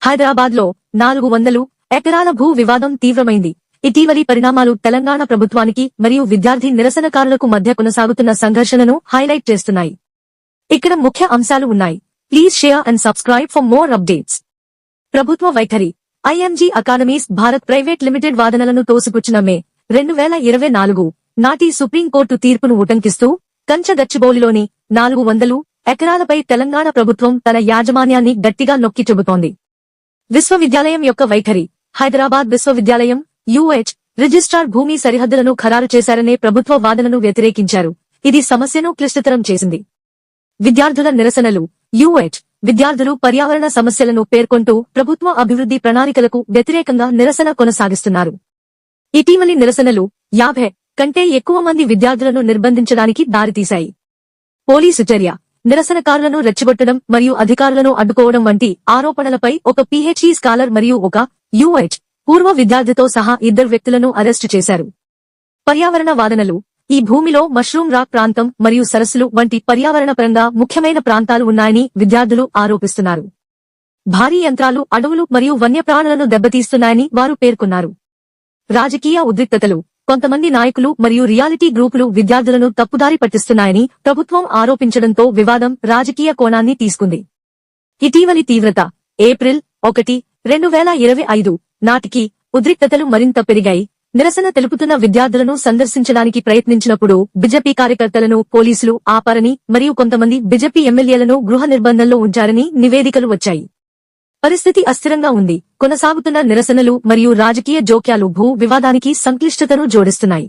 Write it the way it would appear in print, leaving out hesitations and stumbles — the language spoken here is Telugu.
హైదరాబాద్లో 400 ఎకరాల భూ వివాదం తీవ్రమైంది. ఇటీవలి పరిణామాలు తెలంగాణ ప్రభుత్వానికి మరియు విద్యార్థి నిరసనకారులకు మధ్య కొనసాగుతున్న సంఘర్షణను హైలైట్ చేస్తున్నాయి. ఇక్కడ ముఖ్య అంశాలు ఉన్నాయి. Please share and subscribe for more updates. ప్రభుత్వ వైఖరి. IMG academies Bharat private limited వాదనలను తోసిపుచ్చిన మే 2024 నాటి సుప్రీంకోర్టు తీర్పును ఉటంకిస్తూ కంచగచ్చిబౌలిలోని 400 ఎకరాలపై తెలంగాణ ప్రభుత్వం తన యాజమాన్యాన్ని గట్టిగా నొక్కి చెబుతోంది. విశ్వవిద్యాలయం యొక్క వైఖరి. హైదరాబాద్ విశ్వవిద్యాలయం యుహెచ్ రిజిస్ట్రార్ భూమి సరిహద్దులను ఖరారు చేశారనే ప్రభుత్వ వాదనను వ్యతిరేకించారు. ఇది సమస్యను క్లిష్టతరం చేసింది. విద్యార్థుల నిరసనలు. యుహెచ్ విద్యార్థులు పర్యావరణ సమస్యలను పేర్కొంటూ ప్రభుత్వ అభివృద్ధి ప్రణాళికలకు వ్యతిరేకంగా నిరసన కొనసాగిస్తున్నారు. ఇటీవలి నిరసనలు 50 కంటే ఎక్కువ మంది విద్యార్థులను నిర్బంధించడానికి దారితీశాయి. పోలీసు చర్య. నిరసనకారులను రెచ్చగొట్టడం మరియు అధికారులను అడ్డుకోవడం వంటి ఆరోపణలపై ఒక పీహెచ్డీ స్కాలర్ మరియు ఒక యుహెచ్ పూర్వ విద్యార్థితో సహా 2 వ్యక్తులను అరెస్టు చేశారు. పర్యావరణ వాదనలు. ఈ భూమిలో మష్రూమ్ రాక్ ప్రాంతం మరియు సరస్సులు వంటి పర్యావరణపరంగా ముఖ్యమైన ప్రాంతాలు ఉన్నాయని విద్యార్థులు ఆరోపిస్తున్నారు. భారీ యంత్రాలు అడవులు మరియు వన్యప్రాణులను దెబ్బతీస్తున్నాయని వారు పేర్కొన్నారు. రాజకీయ ఉద్రిక్తతలు. కొంతమంది నాయకులు మరియు రియాలిటీ గ్రూపులు విద్యార్థులను తప్పుదారి పట్టిస్తున్నాయని ప్రభుత్వం ఆరోపించడంతో వివాదం రాజకీయ కోణాన్ని తీసుకుంది. ఇటీవలి తీవ్రత. ఏప్రిల్ 1, 2025 నాటికి ఉద్రిక్తతలు మరింత పెరిగాయి. నిరసన తెలుపుతున్న విద్యార్థులను సందర్శించడానికి ప్రయత్నించినప్పుడు బీజేపీ కార్యకర్తలను పోలీసులు ఆపారని మరియు కొంతమంది బీజేపీ ఎమ్మెల్యేలను గృహ నిర్బంధంలో ఉంచారని నివేదికలు వచ్చాయి. పరిస్థితి అస్థిరంగా ఉంది. కొనసాగుతున్న నిరసనలు మరియు రాజకీయ జోక్యాలు భూ వివాదానికి సంక్లిష్టతను జోడిస్తున్నాయి.